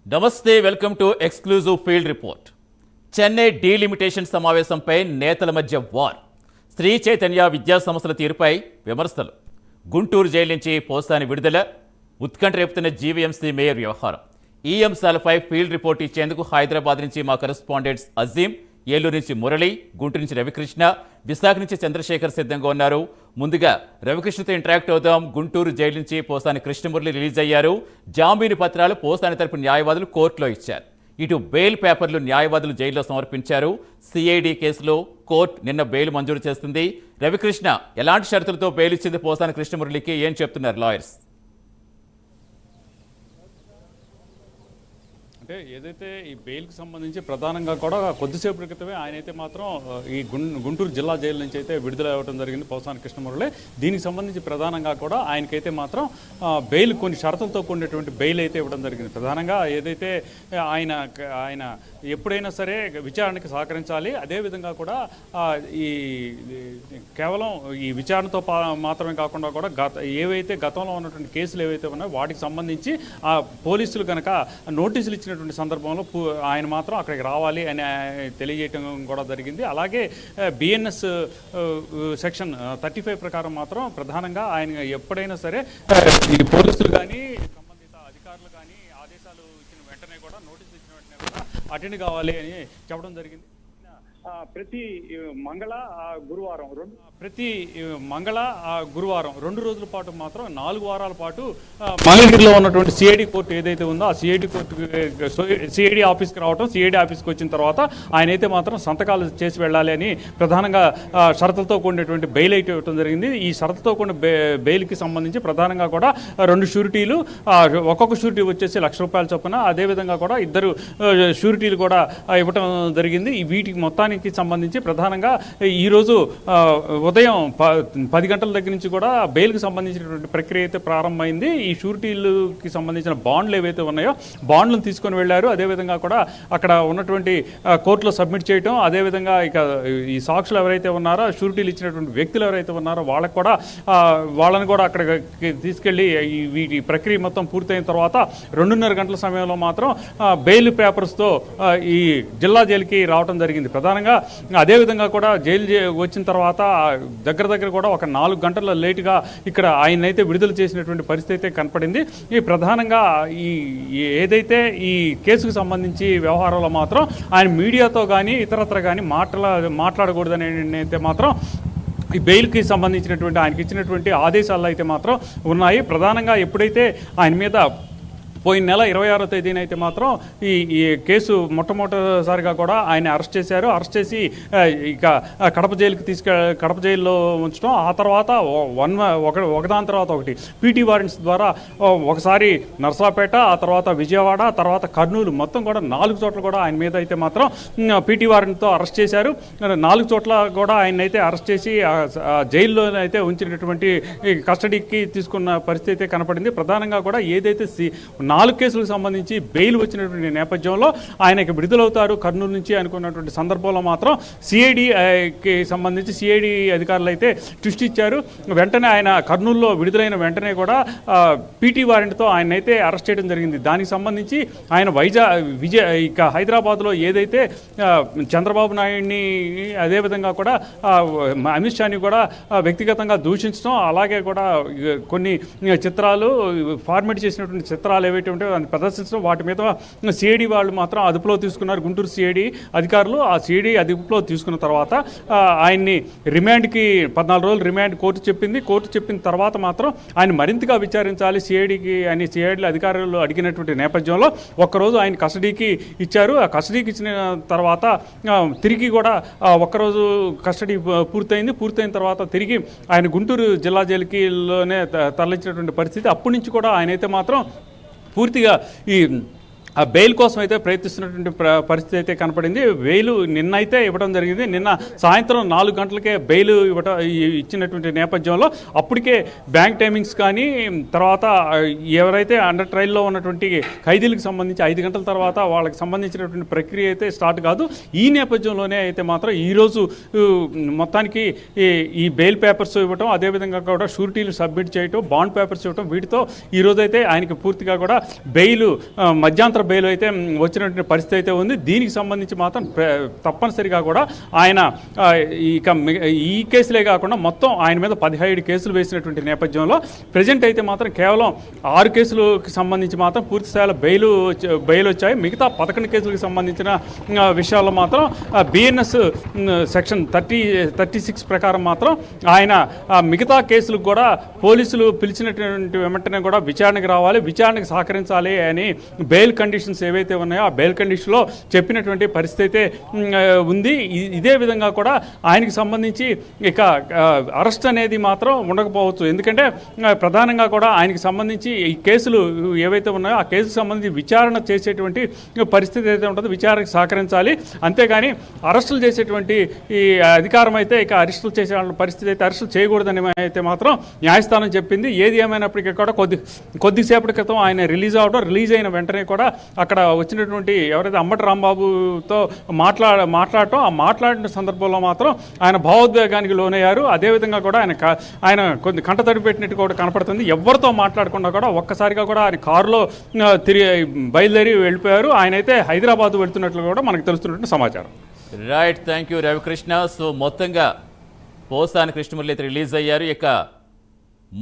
నమస్తే, welcome to exclusive field report. Chennai delimitation సమావేశంపై నేతల మధ్య వార్. స్త్రీ చైతన్య విద్యా సంస్థల తీరుపై విమర్శలు. గుంటూరు జైలు నుంచి పోసాని విడుదల. ఉత్కంఠ రేపుతున్న జీవీఎంసీ మేయర్ వ్యవహారం. ఈ అంశాలపై ఫీల్డ్ రిపోర్ట్ ఇచ్చేందుకు హైదరాబాద్ నుంచి మా కరెస్పాండెంట్స్ అజీం, ఏలూరు నుంచి మురళి, గుంటూరు నుంచి రవికృష్ణ, విశాఖ నుంచి చంద్రశేఖర్ సిద్ధంగా ఉన్నారు. ముందుగా రవికృష్ణతో ఇంటరాక్ట్ అవుదాం. గుంటూరు జైలు నుంచి పోసాని కృష్ణమురళి రిలీజ్ అయ్యారు. జామీను పత్రాలు పోసాని తరపు న్యాయవాదులు కోర్టులో ఇచ్చారు. ఇటు బెయిల్ పేపర్లు న్యాయవాదులు జైల్లో సమర్పించారు. సిఐడి కేసులో కోర్టు నిన్న బెయిల్ మంజూరు చేస్తుంది. రవికృష్ణ, ఎలాంటి షరతులతో బెయిల్ ఇచ్చింది పోసాని కృష్ణమురళికి, ఏం చెప్తున్నారు లాయర్స్? అంటే ఏదైతే ఈ బెయిల్కి సంబంధించి ప్రధానంగా కూడా కొద్దిసేపటి క్రితమే ఆయన అయితే మాత్రం ఈ గుంటూరు జిల్లా జైలు నుంచి అయితే విడుదల అవ్వడం జరిగింది పోసాని కృష్ణమురళి. దీనికి సంబంధించి ప్రధానంగా కూడా ఆయనకైతే మాత్రం బెయిల్ కొన్ని షరతులతో కూడినటువంటి బెయిల్ అయితే ఇవ్వడం జరిగింది. ప్రధానంగా ఏదైతే ఆయన ఎప్పుడైనా సరే విచారణకి సహకరించాలి, అదేవిధంగా కూడా ఈ కేవలం ఈ విచారణతో మాత్రమే కాకుండా కూడా ఏవైతే గతంలో ఉన్నటువంటి కేసులు ఏవైతే ఉన్నాయో వాటికి సంబంధించి ఆ పోలీసులు కనుక నోటీసులు ఇచ్చినటువంటి సందర్భంలో ఆయన మాత్రం అక్కడికి రావాలి అని తెలియజేయటం కూడా జరిగింది. అలాగే బిఎన్ఎస్ సెక్షన్ 35 ప్రకారం మాత్రం ప్రధానంగా ఆయన ఎప్పుడైనా సరే ఈ పోలీసులు కానీ సంబంధిత అధికారులు కానీ ఆదేశాలు ఇచ్చిన వెంటనే కూడా నోటీసులు ఇచ్చిన వెంటనే కూడా అటెండ్ కావాలి అని చెప్పడం జరిగింది. ప్రతి మంగళ గురువారం 2 రోజుల పాటు మాత్రం 4 వారాల పాటు మంగళగిరిలో ఉన్నటువంటి సిఐడి కోర్టు ఏదైతే ఉందో ఆ సిఐడి ఆఫీస్కి రావడం, సిఐడి ఆఫీస్కి వచ్చిన తర్వాత ఆయన అయితే మాత్రం సంతకాలు చేసి వెళ్ళాలి అని ప్రధానంగా షరతులతో కూడినటువంటి బెయిల్ అయితే ఇవ్వడం జరిగింది. ఈ షరతులతో కూడిన బెయిల్కి సంబంధించి ప్రధానంగా కూడా 2 షూరిటీలు, ఒక్కొక్క షూరిటీ వచ్చేసి ₹1,00,000 చొప్పున, అదేవిధంగా కూడా 2 షూరిటీలు కూడా ఇవ్వటం జరిగింది. వీటికి మొత్తానికి సంబంధించి ప్రధానంగా ఈరోజు ఉదయం 10 గంటల దగ్గర నుంచి కూడా బెయిల్కి సంబంధించినటువంటి ప్రక్రియ అయితే ప్రారంభమైంది. ఈ షూరిటీలకి సంబంధించిన బాండ్లు ఏవైతే ఉన్నాయో బాండ్లను తీసుకొని వెళ్ళారు. అదేవిధంగా కూడా అక్కడ ఉన్నటువంటి కోర్టులో సబ్మిట్ చేయడం, అదేవిధంగా ఇక ఈ సాక్షులు ఎవరైతే ఉన్నారో, షూరిటీలు ఇచ్చినటువంటి వ్యక్తులు ఎవరైతే ఉన్నారో వాళ్ళని కూడా అక్కడ తీసుకెళ్ళి వీటి ప్రక్రియ మొత్తం పూర్తయిన తర్వాత 2:30 గంటల సమయంలో మాత్రం బెయిల్ పేపర్స్తో ఈ జిల్లా జైలుకి రావడం జరిగింది. ప్రధానంగా అదేవిధంగా కూడా జైలు వచ్చిన తర్వాత దగ్గర కూడా ఒక 4 గంటల లేటుగా ఇక్కడ ఆయన అయితే విడుదల చేసినటువంటి పరిస్థితి అయితే కనపడింది. ఈ ప్రధానంగా ఏదైతే ఈ కేసుకు సంబంధించి వ్యవహారంలో మాత్రం ఆయన మీడియాతో కానీ ఇతరత్ర కానీ మాట్లాడకూడదని అయితే మాత్రం ఈ బెయిల్కి సంబంధించినటువంటి ఆయనకి ఇచ్చినటువంటి ఆదేశాలు అయితే మాత్రం ఉన్నాయి. ప్రధానంగా ఎప్పుడైతే ఆయన మీద పోయిన నెల 26వ తేదీన అయితే మాత్రం ఈ కేసు మొట్టమొదటిసారిగా కూడా ఆయన అరెస్ట్ చేశారు. అరెస్ట్ చేసి ఇక కడప జైల్లో ఉంచడం, ఆ తర్వాత ఒకదాని తర్వాత ఒకటి పీటీ వారెంట్స్ ద్వారా ఒకసారి నర్సాపేట, ఆ తర్వాత విజయవాడ, తర్వాత కర్నూలు, మొత్తం కూడా 4 చోట్ల కూడా ఆయన మీద అయితే మాత్రం పీటీ వారెంట్తో అరెస్ట్ చేశారు. 4 చోట్ల కూడా ఆయన అయితే అరెస్ట్ చేసి జైల్లో అయితే ఉంచినటువంటి కస్టడీకి తీసుకున్న పరిస్థితి అయితే కనపడింది. ప్రధానంగా కూడా ఏదైతే 4 కేసులకు సంబంధించి బెయిల్ వచ్చినటువంటి నేపథ్యంలో ఆయనకి విడుదలవుతారు కర్నూలు నుంచి అనుకున్నటువంటి సందర్భంలో మాత్రం సిఐడికి సంబంధించి సిఐడి అధికారులు అయితే ట్విస్ట్ ఇచ్చారు. వెంటనే ఆయన కర్నూలులో విడుదలైన వెంటనే కూడా పీటీ వారెంట్తో ఆయన అయితే అరెస్ట్ చేయడం జరిగింది. దానికి సంబంధించి ఆయన ఇక హైదరాబాద్లో ఏదైతే చంద్రబాబు నాయుడిని, అదేవిధంగా కూడా అమిత్ షాని కూడా వ్యక్తిగతంగా దూషించడం, అలాగే కూడా కొన్ని చిత్రాలు ఫార్మేట్ చేసినటువంటి చిత్రాలు ఏవైతే ఉంటే దాన్ని ప్రదర్శించడం, వాటి మీద సిఐడి వాళ్ళు మాత్రం అదుపులో తీసుకున్నారు. గుంటూరు సిఐడి అధికారులు ఆ సిఐడి అదుపులో తీసుకున్న తర్వాత ఆయన్ని రిమాండ్కి 14 రోజులు రిమాండ్ కోర్టు చెప్పిన తర్వాత మాత్రం ఆయన మరింతగా విచారించాలి సిఐడి అధికారులు అడిగినటువంటి నేపథ్యంలో ఒక్కరోజు ఆయన కస్టడీకి ఇచ్చారు. ఆ కస్టడీకి ఇచ్చిన తర్వాత తిరిగి కూడా ఒక్కరోజు కస్టడీ పూర్తయిన తర్వాత తిరిగి ఆయన గుంటూరు జిల్లా జైలుకిలోనే తరలించినటువంటి పరిస్థితి. అప్పటి నుంచి కూడా ఆయన అయితే మాత్రం పూర్తిగా ఈ ఆ బెయిల్ కోసం అయితే ప్రయత్నిస్తున్నటువంటి పరిస్థితి అయితే కనపడింది. బెయిల్ నిన్న అయితే ఇవ్వడం జరిగింది. నిన్న సాయంత్రం 4 గంటలకే బెయిల్ ఇచ్చినటువంటి నేపథ్యంలో అప్పటికే బ్యాంక్ టైమింగ్స్ కానీ, తర్వాత ఎవరైతే అండర్ ట్రయల్లో ఉన్నటువంటి ఖైదీలకు సంబంధించి 5 గంటల తర్వాత వాళ్ళకి సంబంధించినటువంటి ప్రక్రియ అయితే స్టార్ట్ కాదు. ఈ నేపథ్యంలోనే అయితే మాత్రం ఈరోజు మొత్తానికి ఈ బెయిల్ పేపర్స్ ఇవ్వటం, అదేవిధంగా కూడా షూరిటీలు సబ్మిట్ చేయటం, బాండ్ పేపర్స్ ఇవ్వటం, వీటితో ఈరోజైతే ఆయనకి పూర్తిగా కూడా బెయిల్ మధ్యాంతర అర్ధరాత్రి బెయిల్ అయితే వచ్చినటువంటి పరిస్థితి అయితే ఉంది. దీనికి సంబంధించి మాత్రం తప్పనిసరిగా కూడా ఆయన ఈ కేసులే కాకుండా మొత్తం ఆయన మీద 17 కేసులు వేసినటువంటి నేపథ్యంలో ప్రజెంట్ అయితే మాత్రం కేవలం 6 కేసులకు సంబంధించి మాత్రం పూర్తి స్థాయిలో బెయిల్ వచ్చాయి. మిగతా 11 కేసులకు సంబంధించిన విషయాల్లో మాత్రం బిఎన్ఎస్ సెక్షన్ 36 ప్రకారం మాత్రం ఆయన మిగతా కేసులకు కూడా పోలీసులు పిలిచినటువంటి వెంటనే కూడా విచారణకు రావాలి, విచారణకు సహకరించాలి అని బెయిల్ కండిషన్స్ ఏవైతే ఉన్నాయో ఆ బెయిల్ కండిషన్లో చెప్పినటువంటి పరిస్థితి అయితే ఉంది. ఇదే విధంగా కూడా ఆయనకి సంబంధించి ఇక అరెస్ట్ అనేది మాత్రం ఉండకపోవచ్చు. ఎందుకంటే ప్రధానంగా కూడా ఆయనకి సంబంధించి ఈ కేసులు ఏవైతే ఉన్నాయో ఆ కేసుకు సంబంధించి విచారణ చేసేటువంటి పరిస్థితి అయితే ఉంటుందో విచారణకు సహకరించాలి. అంతేగాని అరెస్టులు చేసేటువంటి ఈ అధికారం అయితే ఇక అరెస్టులు చేసే పరిస్థితి అయితే అరెస్టులు చేయకూడదని అయితే మాత్రం న్యాయస్థానం చెప్పింది. ఏది ఏమైనప్పటికీ కూడా కొద్దిసేపటి క్రితం ఆయన రిలీజ్ అయిన వెంటనే కూడా అక్కడ వచ్చినటువంటి ఎవరైతే అంబటి రాంబాబుతో మాట్లాడటం ఆ మాట్లాడిన సందర్భంలో మాత్రం ఆయన భావోద్వేగానికి లోనయ్యారు. అదేవిధంగా కూడా ఆయన కొద్ది కంటతడి పెట్టినట్టు కూడా కనపడుతుంది. ఎవరితో మాట్లాడకుండా కూడా ఒక్కసారిగా కూడా ఆయన కారులో బయలుదేరి వెళ్ళిపోయారు. ఆయన అయితే హైదరాబాద్ వెళ్తున్నట్లు కూడా మనకు తెలుస్తున్నటువంటి సమాచారం. Right, thank you Ravikrishna. So మొత్తంగా పోసాని కృష్ణమురళి అయితే రిలీజ్ అయ్యారు. ఇక